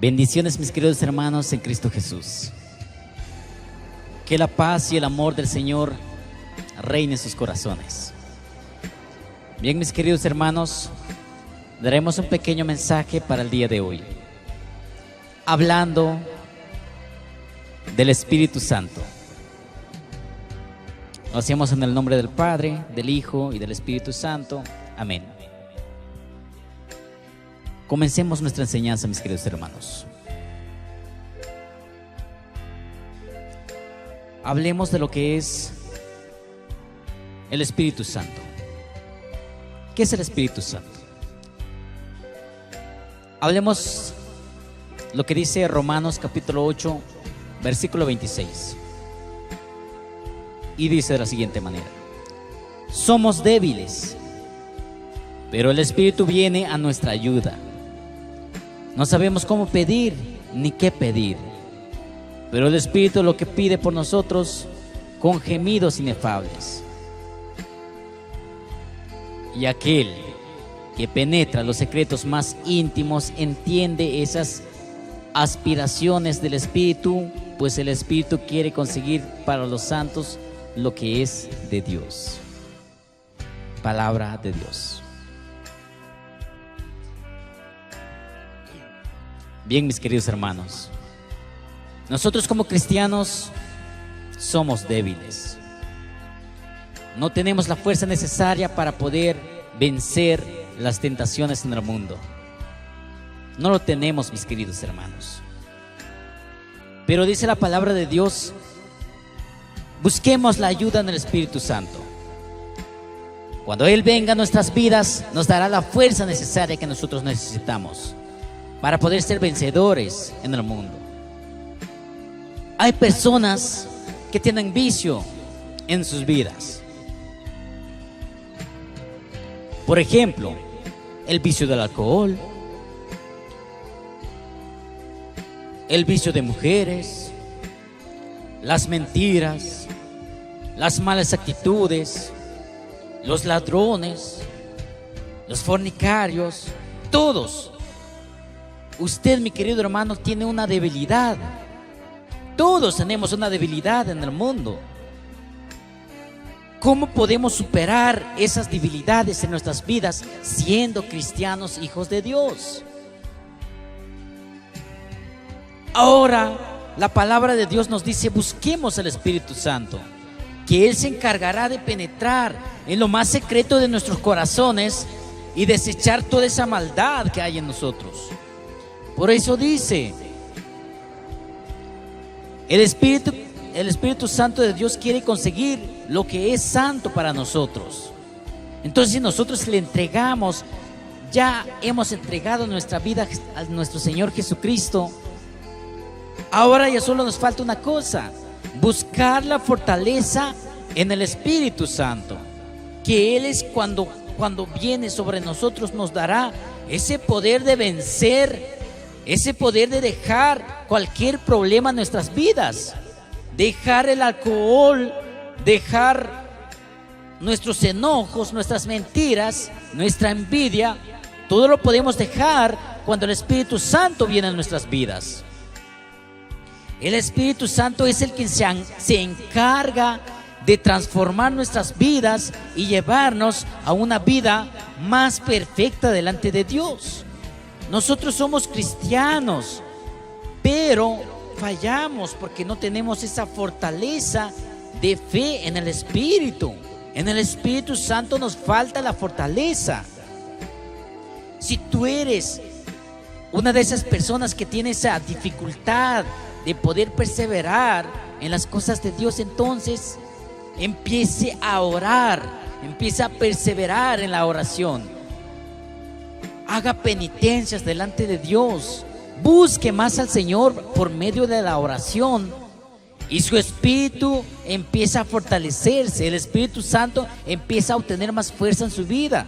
Bendiciones, mis queridos hermanos en Cristo Jesús. Que la paz y el amor del Señor reine en sus corazones. Bien, mis queridos hermanos, daremos un pequeño mensaje para el día de hoy, hablando del Espíritu Santo. Lo hacemos en el nombre del Padre, del Hijo y del Espíritu Santo. Amén. Comencemos nuestra enseñanza, mis queridos hermanos. Hablemos de lo que es el Espíritu Santo. ¿Qué es el Espíritu Santo? Hablemos lo que dice Romanos capítulo 8, versículo 26. Y dice de la siguiente manera: somos débiles, pero el Espíritu viene a nuestra ayuda. No sabemos cómo pedir ni qué pedir, pero el Espíritu lo que pide por nosotros con gemidos inefables. Y aquel que penetra los secretos más íntimos entiende esas aspiraciones del Espíritu, pues el Espíritu quiere conseguir para los santos lo que es de Dios. Palabra de Dios. Bien, mis queridos hermanos, nosotros como cristianos somos débiles. No tenemos la fuerza necesaria para poder vencer las tentaciones en el mundo. No lo tenemos, mis queridos hermanos. Pero dice la palabra de Dios: busquemos la ayuda en el Espíritu Santo. Cuando Él venga a nuestras vidas, nos dará la fuerza necesaria que nosotros necesitamos para poder ser vencedores en el mundo. Hay personas que tienen vicio en sus vidas. Por ejemplo, el vicio del alcohol, el vicio de mujeres, las mentiras, las malas actitudes, los ladrones, los fornicarios, todos. Usted, mi querido hermano, tiene una debilidad. Todos tenemos una debilidad en el mundo. ¿Cómo podemos superar esas debilidades en nuestras vidas siendo cristianos, hijos de Dios? Ahora, la palabra de Dios nos dice: busquemos el Espíritu Santo, que Él se encargará de penetrar en lo más secreto de nuestros corazones y desechar toda esa maldad que hay en nosotros. Por eso dice, el Espíritu Santo de Dios quiere conseguir lo que es santo para nosotros. Entonces, si nosotros le entregamos, ya hemos entregado nuestra vida a nuestro Señor Jesucristo, ahora ya solo nos falta una cosa: buscar la fortaleza en el Espíritu Santo, que Él es cuando viene sobre nosotros, nos dará ese poder de vencer, ese poder de dejar cualquier problema en nuestras vidas, dejar el alcohol, dejar nuestros enojos, nuestras mentiras, nuestra envidia. Todo lo podemos dejar cuando el Espíritu Santo viene a nuestras vidas. El Espíritu Santo es el que se encarga de transformar nuestras vidas y llevarnos a una vida más perfecta delante de Dios. Nosotros somos cristianos, pero fallamos porque no tenemos esa fortaleza de fe en el Espíritu. En el Espíritu Santo nos falta la fortaleza. Si tú eres una de esas personas que tiene esa dificultad de poder perseverar en las cosas de Dios, entonces empiece a orar, empiece a perseverar en la oración. Haga penitencias delante de Dios. Busque más al Señor por medio de la oración, y su espíritu empieza a fortalecerse. El Espíritu Santo empieza a obtener más fuerza en su vida,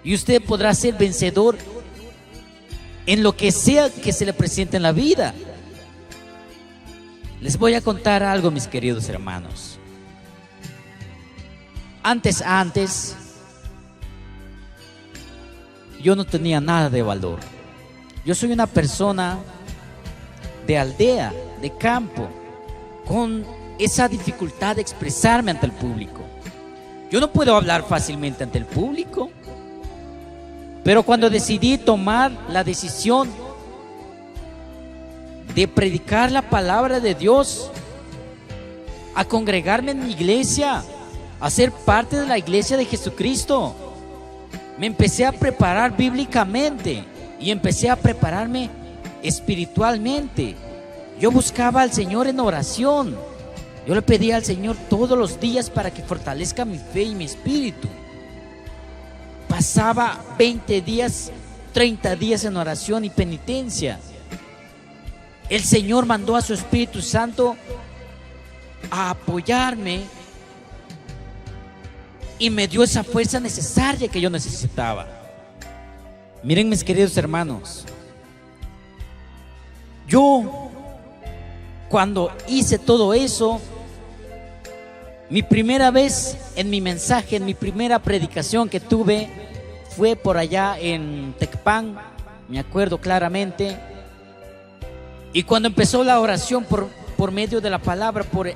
y usted podrá ser vencedor en lo que sea que se le presente en la vida. Les voy a contar algo, mis queridos hermanos. Antes yo no tenía nada de valor. Yo soy una persona de aldea, de campo, con esa dificultad de expresarme ante el público. Yo no puedo hablar fácilmente ante el público, pero cuando decidí tomar la decisión de predicar la palabra de Dios, a congregarme en mi iglesia, a ser parte de la iglesia de Jesucristo, me empecé a preparar bíblicamente y empecé a prepararme espiritualmente. Yo buscaba al Señor en oración. Yo le pedía al Señor todos los días para que fortalezca mi fe y mi espíritu. Pasaba 20 días, 30 días en oración y penitencia. El Señor mandó a su Espíritu Santo a apoyarme y me dio esa fuerza necesaria que yo necesitaba. Miren, mis queridos hermanos, yo cuando hice todo eso, mi primera vez en mi mensaje, en mi primera predicación que tuve, fue por allá en Tecpan, me acuerdo claramente. Y cuando empezó la oración por medio de la palabra, por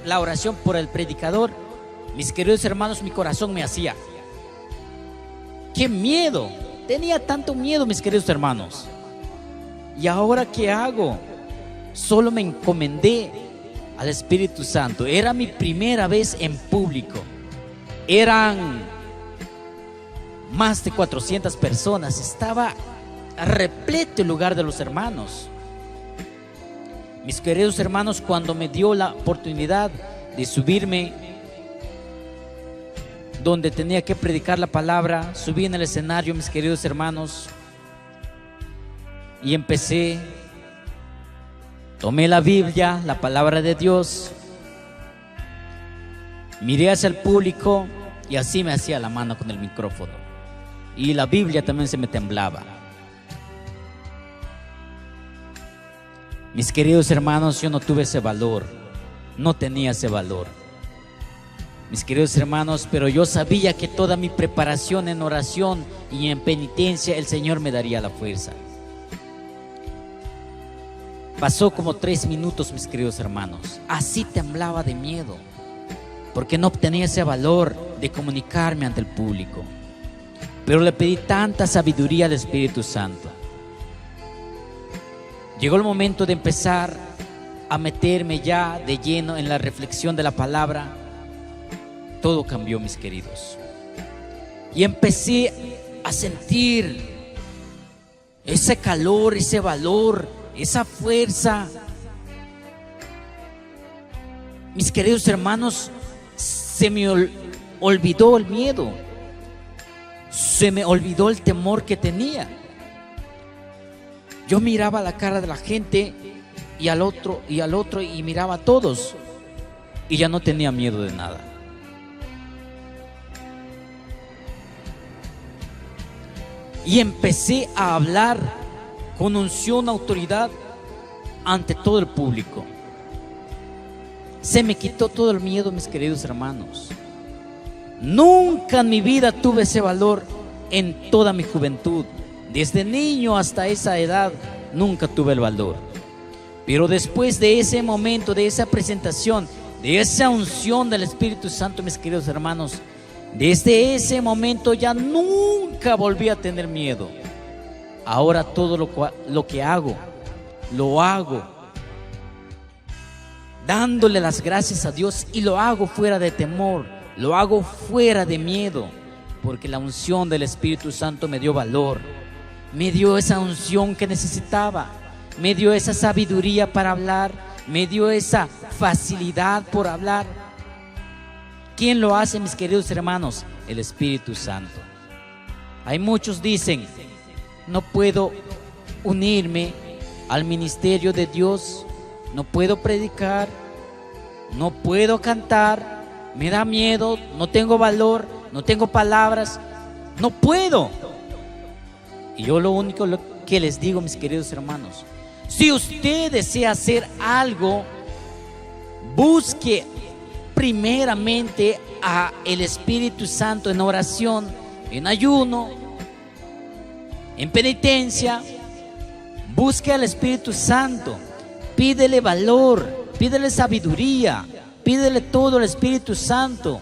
la oración por el predicador, mis queridos hermanos, mi corazón me hacía: ¡qué miedo! Tenía tanto miedo, mis queridos hermanos. ¿Y ahora qué hago? Solo me encomendé al Espíritu Santo. Era mi primera vez en público. Eran más de 400 personas. Estaba repleto el lugar de los hermanos. Mis queridos hermanos, cuando me dio la oportunidad de subirme donde tenía que predicar la palabra, subí en el escenario, mis queridos hermanos, y empecé. Tomé la Biblia, la palabra de Dios, miré hacia el público y así me hacía la mano con el micrófono. Y la Biblia también se me temblaba. Mis queridos hermanos, yo no tuve ese valor, no tenía ese valor. Mis queridos hermanos, pero yo sabía que toda mi preparación en oración y en penitencia, el Señor me daría la fuerza. Pasó como 3 minutos, mis queridos hermanos. Así temblaba de miedo, porque no obtenía ese valor de comunicarme ante el público. Pero le pedí tanta sabiduría al Espíritu Santo. Llegó el momento de empezar a meterme ya de lleno en la reflexión de la palabra. Todo cambió, mis queridos. Y empecé a sentir ese calor, ese valor, esa fuerza. Mis queridos hermanos, se me olvidó el miedo, se me olvidó el temor que tenía. Yo miraba la cara de la gente y al otro y miraba a todos y ya no tenía miedo de nada. Y empecé a hablar con unción, autoridad ante todo el público. Se me quitó todo el miedo, mis queridos hermanos. Nunca en mi vida tuve ese valor en toda mi juventud. Desde niño hasta esa edad nunca tuve el valor. Pero después de ese momento, de esa presentación, de esa unción del Espíritu Santo, mis queridos hermanos, desde ese momento ya nunca volví a tener miedo. Ahora todo lo que hago, lo hago dándole las gracias a Dios, y lo hago fuera de temor, lo hago fuera de miedo, porque la unción del Espíritu Santo me dio valor, me dio esa unción que necesitaba, me dio esa sabiduría para hablar, me dio esa facilidad por hablar. ¿Quién lo hace, mis queridos hermanos? El Espíritu Santo. Hay muchos dicen: no puedo unirme al ministerio de Dios, no puedo predicar, no puedo cantar, me da miedo, no tengo valor, no tengo palabras, no puedo. Y yo lo único que les digo, mis queridos hermanos, si usted desea hacer algo, busque primeramente a el Espíritu Santo en oración, en ayuno, en penitencia, Busque al Espíritu Santo, pídele valor, pídele sabiduría, pídele todo al Espíritu Santo,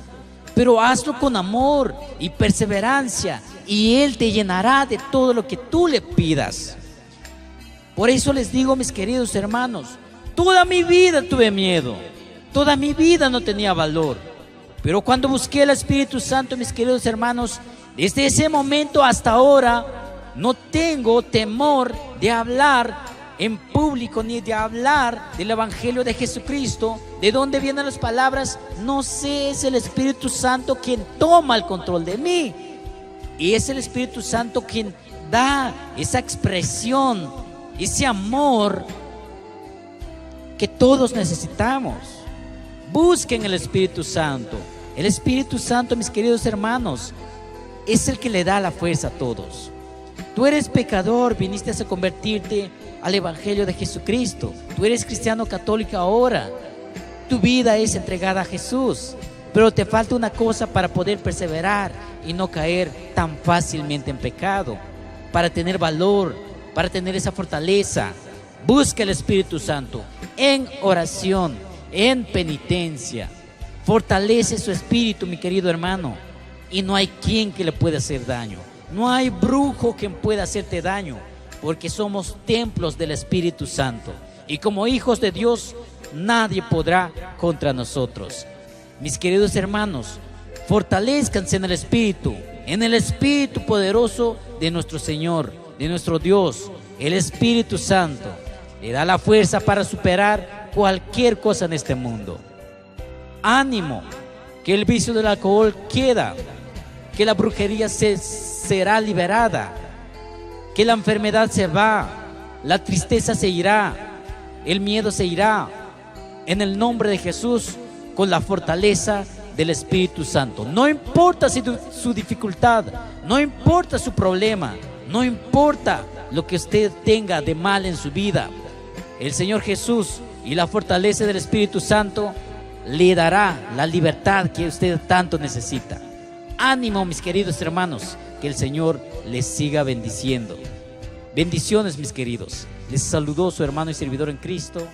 pero hazlo con amor y perseverancia, y Él te llenará de todo lo que tú le pidas. Por eso les digo, mis queridos hermanos, toda mi vida tuve miedo, toda mi vida no tenía valor, pero cuando busqué al Espíritu Santo, mis queridos hermanos, desde ese momento hasta ahora, no tengo temor de hablar en público ni de hablar del Evangelio de Jesucristo. ¿De dónde vienen las palabras? No sé, es el Espíritu Santo quien toma el control de mí. Y es el Espíritu Santo quien da esa expresión, ese amor que todos necesitamos. Busquen el Espíritu Santo. El Espíritu Santo, mis queridos hermanos, es el que le da la fuerza a todos. Tú eres pecador, viniste a convertirte al Evangelio de Jesucristo. Tú eres cristiano católico ahora. Tu vida es entregada a Jesús, pero te falta una cosa para poder perseverar y no caer tan fácilmente en pecado, para tener valor, para tener esa fortaleza. Busca el Espíritu Santo en oración, en penitencia. Fortalece su espíritu, mi querido hermano, y no hay quien que le pueda hacer daño. No hay brujo quien pueda hacerte daño, porque somos templos del Espíritu Santo, y como hijos de Dios nadie podrá contra nosotros. Mis queridos hermanos, fortalezcanse en el Espíritu poderoso de nuestro Señor, de nuestro Dios. El Espíritu Santo le da la fuerza para superar cualquier cosa en este mundo. Ánimo, que el vicio del alcohol queda, que la brujería será liberada, que la enfermedad se va, la tristeza se irá, el miedo se irá, en el nombre de Jesús, con la fortaleza del Espíritu Santo. No importa su dificultad, no importa su problema, no importa lo que usted tenga de mal en su vida, el Señor Jesús y la fortaleza del Espíritu Santo le dará la libertad que usted tanto necesita. Ánimo, mis queridos hermanos, que el Señor les siga bendiciendo. Bendiciones, mis queridos. Les saludó su hermano y servidor en Cristo,